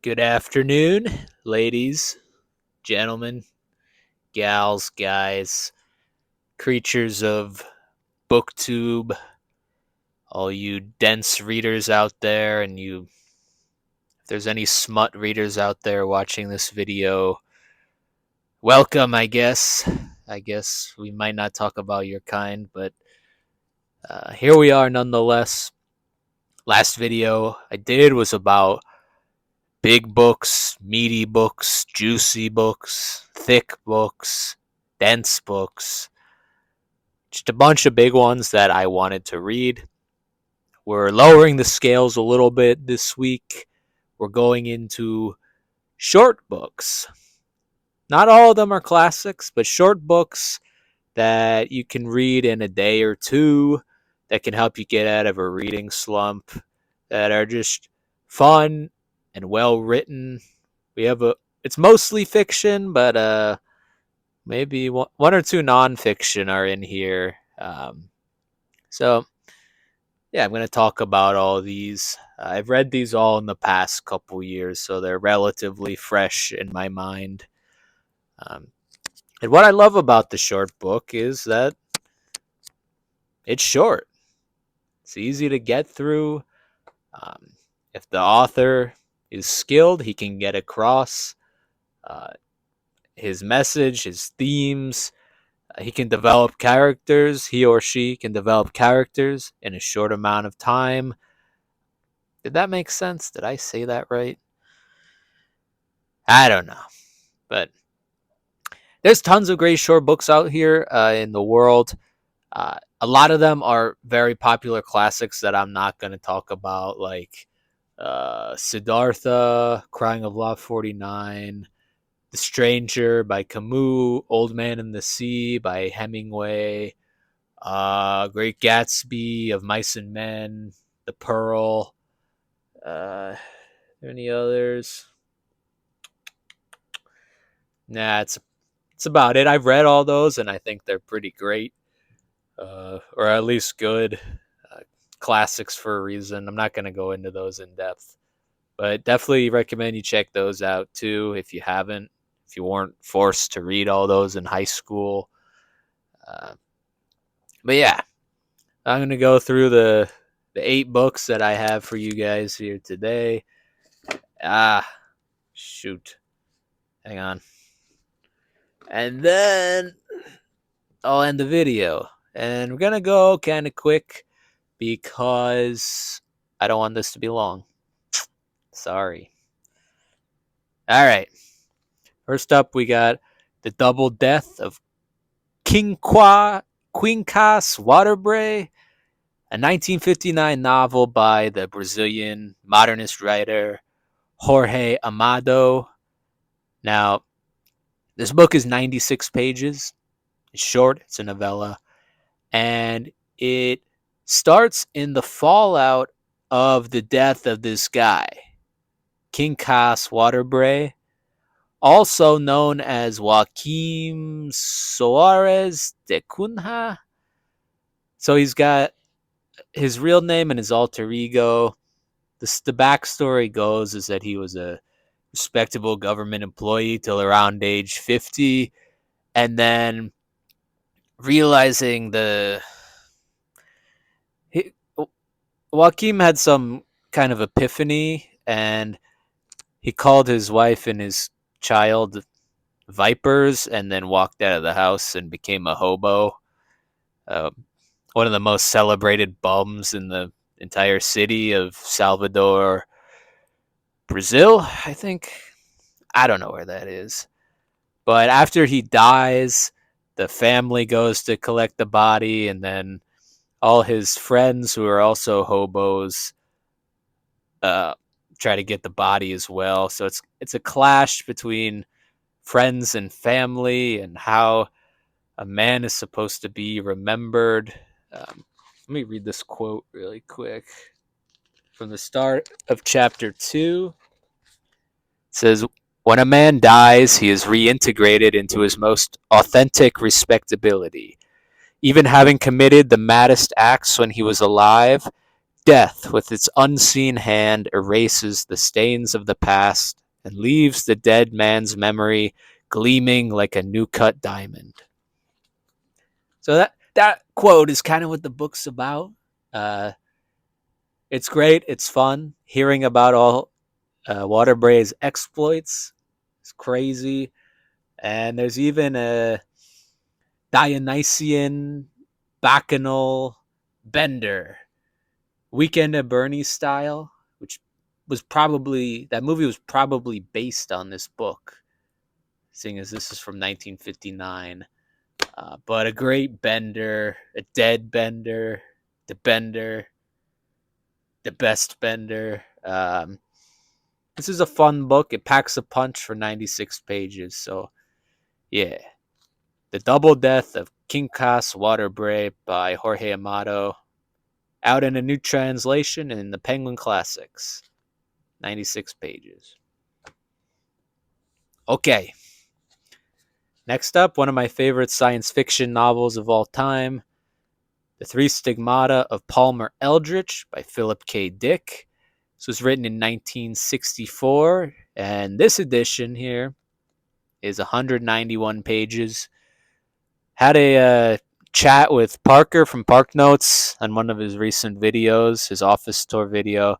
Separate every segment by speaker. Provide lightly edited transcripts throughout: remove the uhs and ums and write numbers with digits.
Speaker 1: Good afternoon, ladies, gentlemen, gals, guys, creatures of booktube, all you dense readers out there, and if there's any smut readers out there watching this video, welcome, I guess. I guess we might not talk about your kind, but here we are nonetheless. Last video I did was about big books, meaty books, juicy books, thick books, dense books. Just a bunch of big ones that I wanted to read. We're lowering the scales a little bit this week. We're going into short books. Not all of them are classics, but short books that you can read in a day or two that can help you get out of a reading slump, that are just fun and well written. It's mostly fiction, but maybe one or two nonfiction are in here. So yeah, I'm going to talk about all these. I've read these all in the past couple years, so they're relatively fresh in my mind. Um, and what I love about the short book is that it's short. It's easy to get through. Um, if the author is skilled, he can get across uh, his message, his themes. He can develop characters. He or she can develop characters in a short amount of time. Did that make sense? Did I say that right? I don't know. But there's tons of great short books out here in the world. A lot of them are very popular classics that I'm not going to talk about, like Siddhartha, Crying of Lot 49, The Stranger by Camus, Old Man and the Sea by Hemingway, Great Gatsby, Of Mice and Men, The Pearl. Any others? Nah, it's about it. I've read all those, and I think they're pretty great, or at least good classics for a reason. I'm not going to go into those in depth, but definitely recommend you check those out too if you haven't, if you weren't forced to read all those in high school. Uh, but yeah, I'm going to go through the 8 books that I have for you guys here today. Shoot. Hang on. And then I'll end the video. And we're going to go kind of quick because I don't want this to be long. Sorry. All right. First up, we got The Double Death of Quincas Waterbury, a 1959 novel by the Brazilian modernist writer Jorge Amado. Now, this book is 96 pages. It's short, it's a novella, and it starts in the fallout of the death of this guy, Quincas Waterbury, also known as Joaquim Soares de Cunha. So he's got his real name and his alter ego. The backstory goes is that he was a respectable government employee till around age 50, and then realizing Joaquim had some kind of epiphany, and he called his wife and his child vipers, and then walked out of the house and became a hobo. Uh, One of the most celebrated bums in the entire city of Salvador, Brazil, I think. I don't know where that is. But after he dies, the family goes to collect the body, and then all his friends who are also hobos uh, try to get the body as well. So it's a clash between friends and family, and how a man is supposed to be remembered. Let me read this quote really quick from the start of chapter 2. It says, "When a man dies, he is reintegrated into his most authentic respectability. Even having committed the maddest acts when he was alive, Death, with its unseen hand, erases the stains of the past and leaves the dead man's memory gleaming like a new cut diamond. So that quote is kind of what the book's about. Uh, it's great. It's fun hearing about all Waterbury's exploits. It's crazy, and there's even a Dionysian bacchanal bender, Weekend at Bernie's style, which was probably that movie was probably based on this book, seeing as this is from 1959. But a great bender, a dead bender, the bender, the best bender. This is a fun book. It packs a punch for 96 pages. So, yeah. The Double Death of Quincas Waterbury by Jorge Amado. Out in a new translation in the Penguin Classics. 96 pages. Okay. Next up, one of my favorite science fiction novels of all time, The Three Stigmata of Palmer Eldritch by Philip K. Dick. This was written in 1964, and this edition here is 191 pages. Had a chat with Parker from Park Notes on one of his recent videos, his office tour video.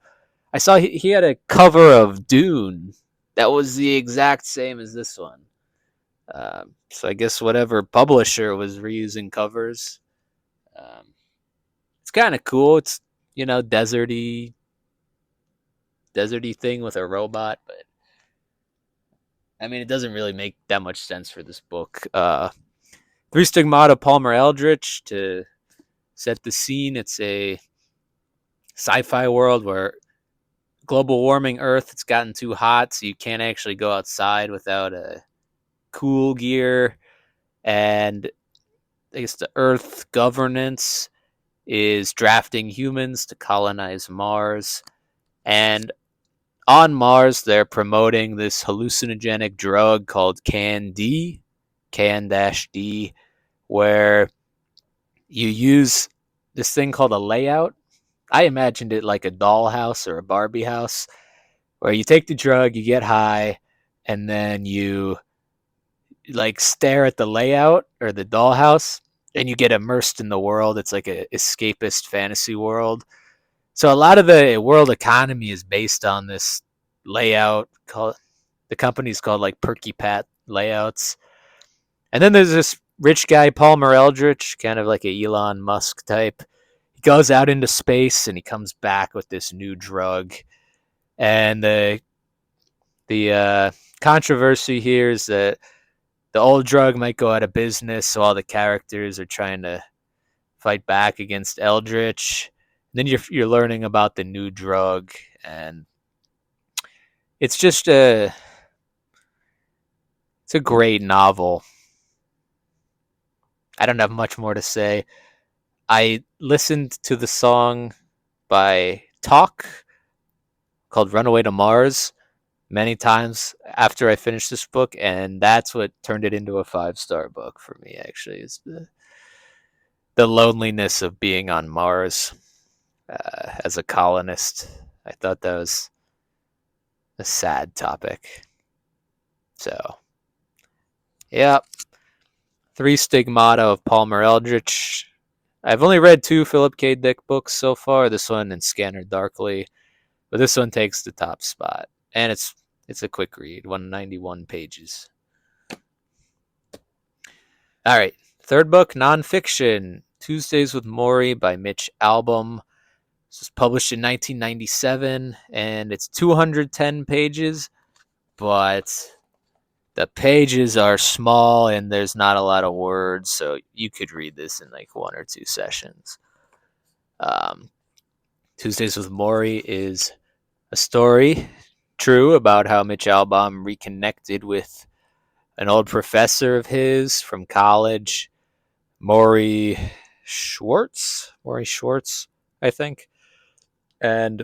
Speaker 1: I saw he had a cover of Dune that was the exact same as this one. So I guess whatever publisher was reusing covers. It's kind of cool. It's, deserty thing with a robot, but I mean, it doesn't really make that much sense for this book. Three Stigmata Palmer Eldritch, to set the scene. It's a sci-fi world where global warming Earth, it's gotten too hot, so you can't actually go outside without a cool gear. And I guess the Earth governance is drafting humans to colonize Mars. And on Mars, they're promoting this hallucinogenic drug called CAN-D, CAN-D, where you use this thing called a layout. I imagined it like a dollhouse or a Barbie house, where you take the drug, you get high, and then you like stare at the layout or the dollhouse, and you get immersed in the world. It's like a escapist fantasy world. So a lot of the world economy is based on this layout. The company's called like Perky Pat Layouts. And then there's this rich guy, Palmer Eldritch, kind of like a Elon Musk type. He goes out into space and he comes back with this new drug. And the controversy here is that the old drug might go out of business, so all the characters are trying to fight back against Eldritch. And then you're learning about the new drug, and it's just it's a great novel. I don't have much more to say. I listened to the song by Talk called Runaway to Mars many times after I finished this book, and that's what turned it into a 5-star book for me, actually, is the loneliness of being on Mars as a colonist. I thought that was a sad topic. So, yeah. Three Stigmata of Palmer Eldritch. I've only read 2 Philip K. Dick books so far, this one and Scanner Darkly, but this one takes the top spot. And it's a quick read, 191 pages. All right, third book, nonfiction, Tuesdays with Morrie by Mitch Albom. This was published in 1997, and it's 210 pages, but the pages are small and there's not a lot of words, so you could read this in like 1 or 2 sessions. Tuesdays with Morrie is a story, true, about how Mitch Albom reconnected with an old professor of his from college, Maury Schwartz, I think. And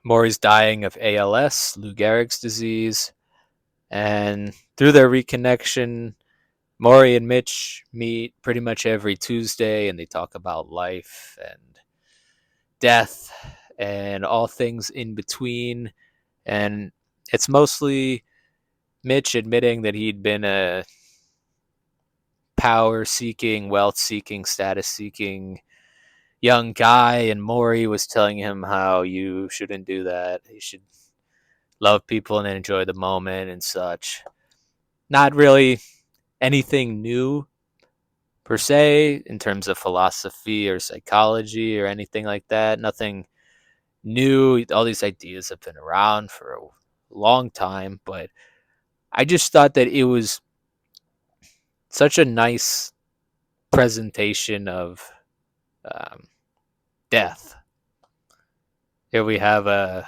Speaker 1: Maury's dying of ALS, Lou Gehrig's disease. And through their reconnection, Maury and Mitch meet pretty much every Tuesday and they talk about life. And death and all things in between. And it's mostly Mitch admitting that he'd been a power seeking, wealth seeking, status seeking young guy, and Maury was telling him how you shouldn't do that. You should love people and enjoy the moment and such. Not really anything new per se in terms of philosophy or psychology or anything like that. Nothing new. All these ideas have been around for a long time, but I just thought that it was such a nice presentation of um, death. Here we have a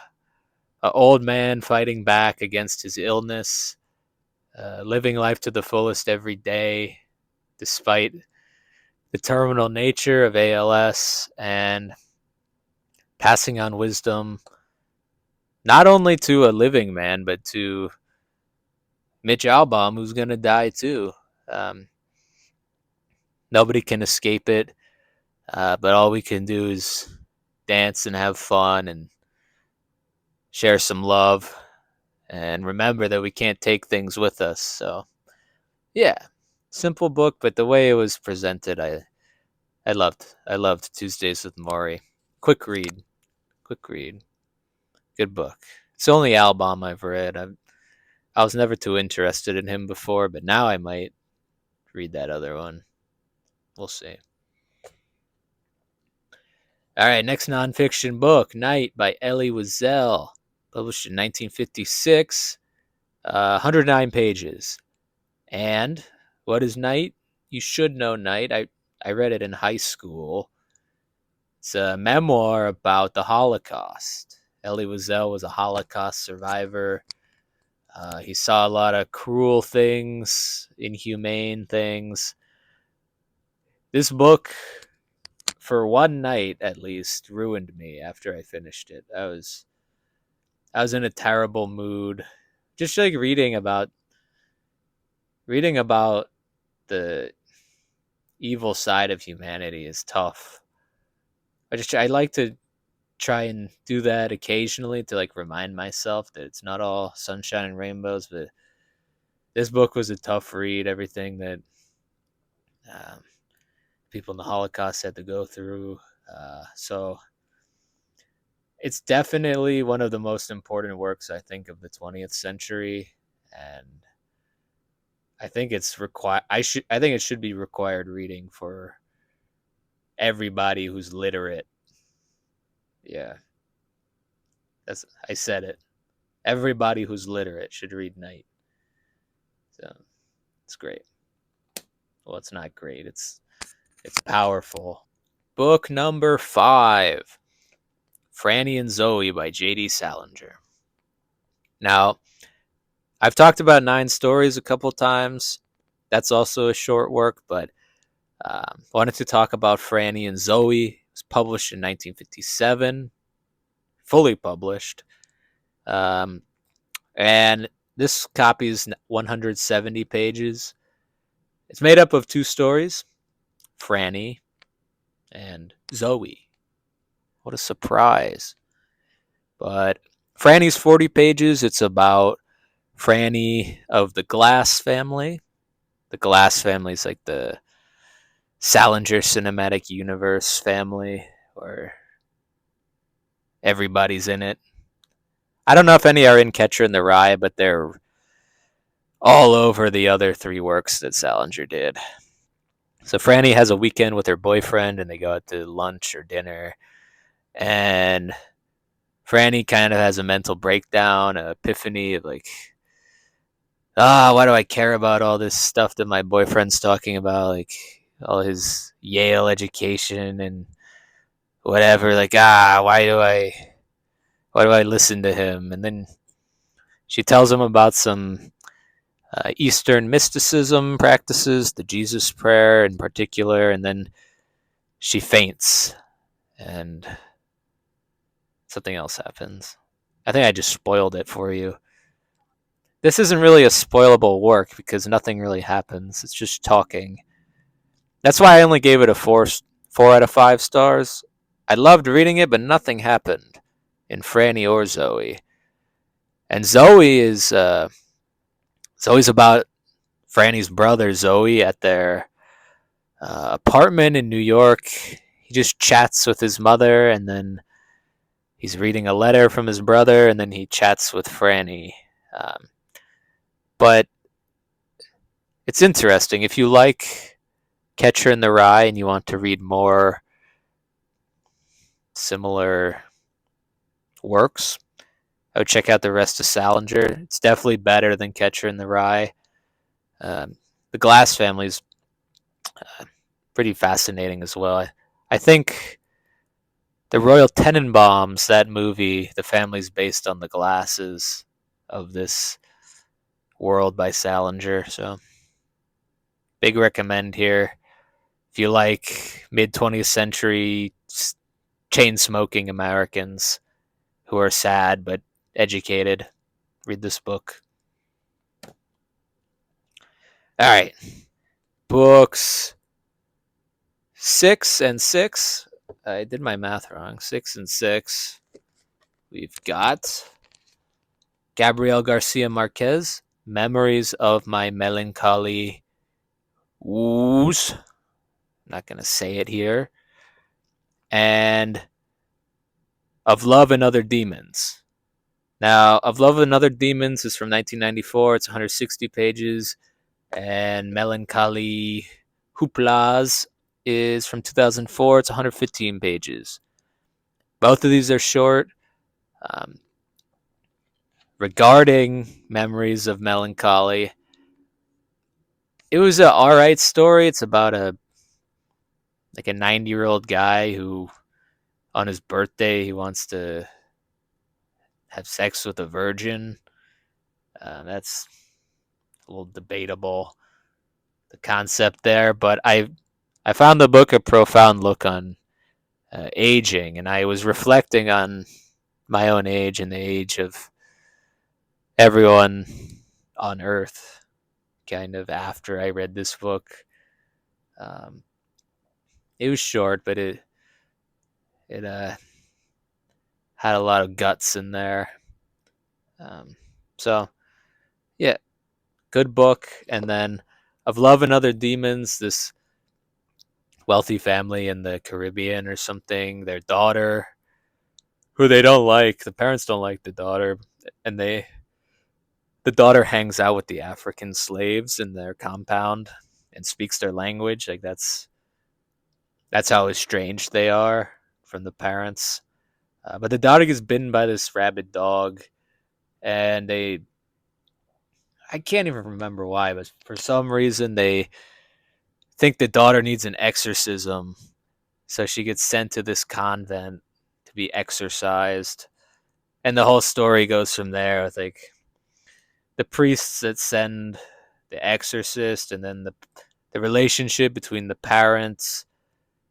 Speaker 1: old man fighting back against his illness, living life to the fullest every day, despite the terminal nature of ALS, and passing on wisdom not only to a living man but to Mitch Albom, who's gonna die too. Um, Nobody can escape it, but all we can do is dance and have fun and share some love and remember that we can't take things with us. So, yeah, simple book, but the way it was presented, I loved. I loved Tuesdays with Maury. Quick read, quick read, good book. It's the only album I've read. I was never too interested in him before, but now I might read that other one. We'll see. All right, next nonfiction book, Night by Elie Wiesel, published in 1956, 109 pages. And what is Night? You should know Night. I read it in high school. It's a memoir about the Holocaust. Elie Wiesel was a Holocaust survivor. He saw a lot of cruel things, inhumane things. This book, for one night at least, ruined me after I finished it. I was in a terrible mood. Just like reading about the evil side of humanity is tough. I like to try and do that occasionally to like remind myself that it's not all sunshine and rainbows, but this book was a tough read. Everything that um, people in the Holocaust had to go through. So it's definitely one of the most important works, I think, of the 20th century, and I think it's required. I think it should be required reading for everybody who's literate. Yeah, I said it. Everybody who's literate should read Night. So it's great. Well, it's not great. It's powerful. Book number 5, Franny and Zoe by J.D. Salinger. Now, I've talked about 9 Stories a couple times. That's also a short work, but wanted to talk about Franny and Zoe. It was published in 1957, fully published. And this copy is 170 pages. It's made up of 2 stories, Franny and Zoe. What a surprise. But Franny's 40 pages. It's about Franny of the Glass family. The Glass family is like the Salinger Cinematic Universe family, where everybody's in it. I don't know if any are in Catcher in the Rye, but they're all over the other 3 works that Salinger did. So Franny has a weekend with her boyfriend, and they go out to lunch or dinner. And Franny kind of has a mental breakdown, an epiphany of like, why do I care about all this stuff that my boyfriend's talking about? Like all his Yale education and whatever. Like, why do I listen to him? And then she tells him about some Eastern mysticism practices, the Jesus prayer in particular, and then she faints and something else happens. I think I just spoiled it for you. This isn't really a spoilable work because nothing really happens. It's just talking. That's why I only gave it a 4 out of 5 stars. I loved reading it, but nothing happened in Franny or Zoe. And Zoe's about Franny's brother Zoe at their apartment in New York. He just chats with his mother, and then he's reading a letter from his brother, and then he chats with Franny. Um, but it's interesting if you like Catcher in the Rye and you want to read more similar works. I would check out the rest of Salinger. It's definitely better than Catcher in the Rye. The Glass family's pretty fascinating as well. I think the Royal Tenenbaums, that movie, the family's based on the glasses of this world by Salinger. So, big recommend here. If you like mid 20th century chain smoking Americans who are sad but educated, read this book. All right. Books 6 and 6. I did my math wrong. 6 and 6. We've got Gabriel Garcia Marquez, Memories of My Melancholy Woos. I'm not going to say it here. And Of Love and Other Demons. Now, Of Love and Other Demons is from 1994. It's 160 pages. And Melancholy Hooplas is from 2004. It's 115 pages. Both of these are short. Um, Regarding Memories of Melancholy, it was an alright story. It's about a 90-year-old guy who, on his birthday, he wants to have sex with a virgin. That's a little debatable, the concept there, but I found the book a profound look on aging, and I was reflecting on my own age and the age of everyone on Earth, kind of after I read this book. Um, it was short, but it had a lot of guts in there. Um, so yeah, good book. And then Of Love and Other Demons, this wealthy family in the Caribbean or something, their daughter, who they don't like, the parents don't like the daughter, and the daughter hangs out with the African slaves in their compound and speaks their language. Like that's how estranged they are from the parents. But the daughter gets bitten by this rabid dog, and I can't even remember why, but for some reason they think the daughter needs an exorcism. So she gets sent to this convent to be exorcised. And the whole story goes from there with like the priests that send the exorcist, and then the relationship between the parents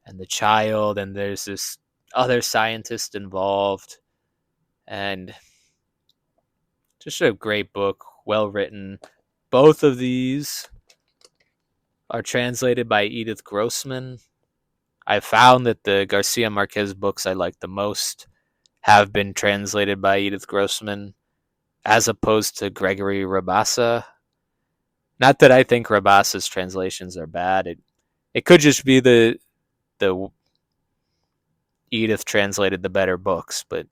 Speaker 1: and the child, and there's this other scientist involved, and just a great book, well written. Both of these are translated by Edith Grossman. I found that the Garcia Marquez books I like the most have been translated by Edith Grossman, as opposed to Gregory Rabassa. Not that I think Rabassa's translations are bad. It could just be the Edith translated the better books, but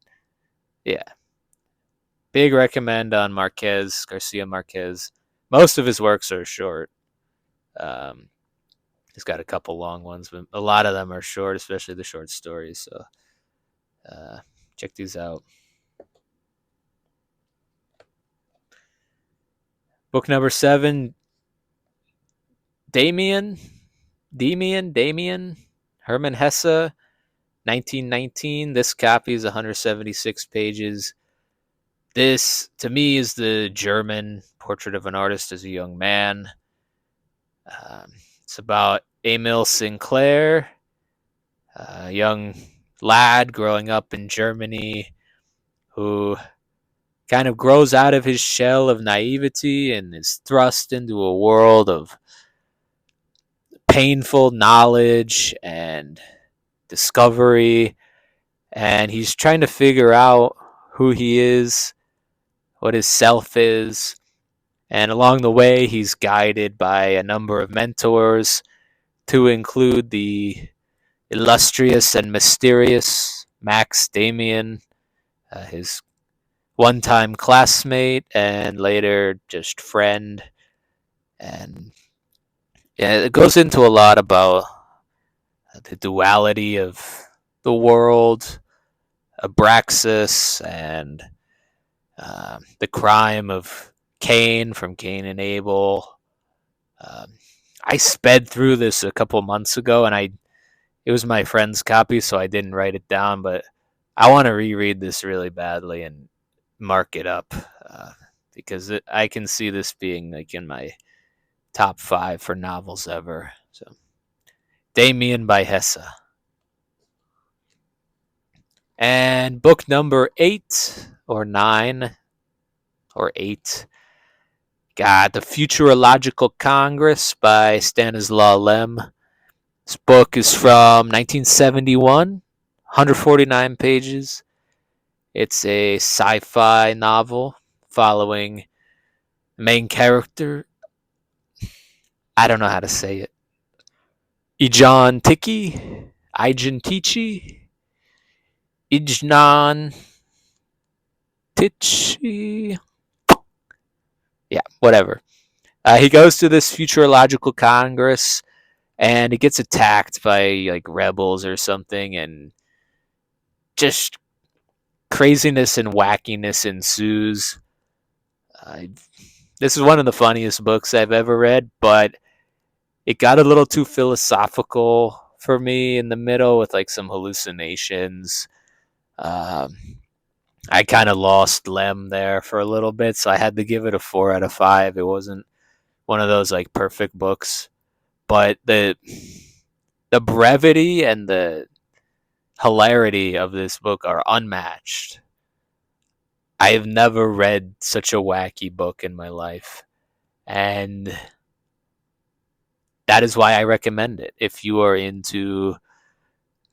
Speaker 1: yeah. Big recommend on Marquez, Garcia Marquez. Most of his works are short. Um, he's got a couple long ones, but a lot of them are short, especially the short stories. So check these out. Book number 7, Damien, Hermann Hesse, 1919. This copy is 176 pages. This, to me, is the German portrait of an artist as a young man. It's about Emil Sinclair, a young lad growing up in Germany who kind of grows out of his shell of naivety and is thrust into a world of painful knowledge and discovery. and he's trying to figure out who he is, what his self is, and along the way, he's guided by a number of mentors, to include the illustrious and mysterious Max Damien, his one time classmate and later just friend. And yeah, it goes into a lot about the duality of the world, Abraxas, and the crime of Cain from Cain and Abel. Um, I sped through this a couple months ago, and it was my friend's copy, so I didn't write it down. But I want to reread this really badly and mark it up because I can see this being like in my top 5 for novels ever. So, Damien by Hesse. And book number 8 or 9 or 8 got The Futurological Congress by Stanislaw Lem. This book is from 1971, 149 pages. It's a sci-fi novel following the main character. I don't know how to say it. Ijan Tiki, Ijan Tichi, Ijnan Tichi. Yeah, whatever. He goes to this futurological congress and he gets attacked by like rebels or something, and just craziness and wackiness ensues. Uh, this is one of the funniest books I've ever read, but it got a little too philosophical for me in the middle with like some hallucinations. Um, I kind of lost Lem there for a little bit, so I had to give it a 4 out of 5. It wasn't one of those like perfect books, but the brevity and the hilarity of this book are unmatched. I have never read such a wacky book in my life, and that is why I recommend it. If you are into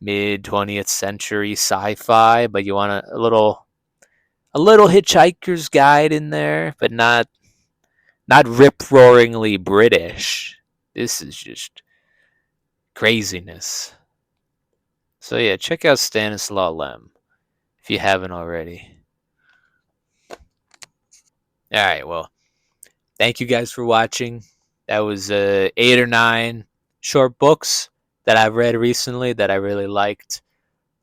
Speaker 1: mid 20th century sci-fi, but you want a little Hitchhiker's Guide in there, but not rip roaringly British. This is just craziness. So yeah, check out Stanislaw Lem if you haven't already. All right, well, thank you guys for watching. That was 8 or 9 short books that I've read recently that I really liked.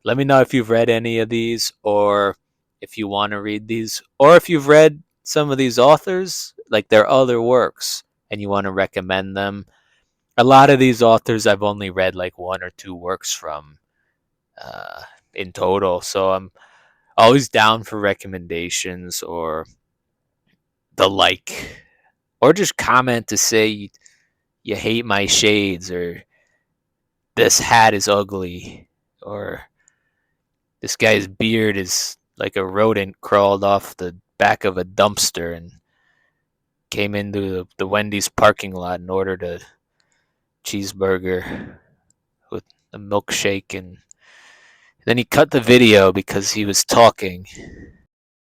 Speaker 1: Let me know if you've read any of these, or if you want to read these, or if you've read some of these authors, like their other works, and you want to recommend them. A lot of these authors I've only read like 1 or 2 works from uh, in total, so I'm always down for recommendations or the like, or just comment to say you hate my shades, or this hat is ugly, or this guy's beard is like a rodent crawled off the back of a dumpster and came into the Wendy's parking lot and ordered a cheeseburger with a milkshake, and then he cut the video because he was talking.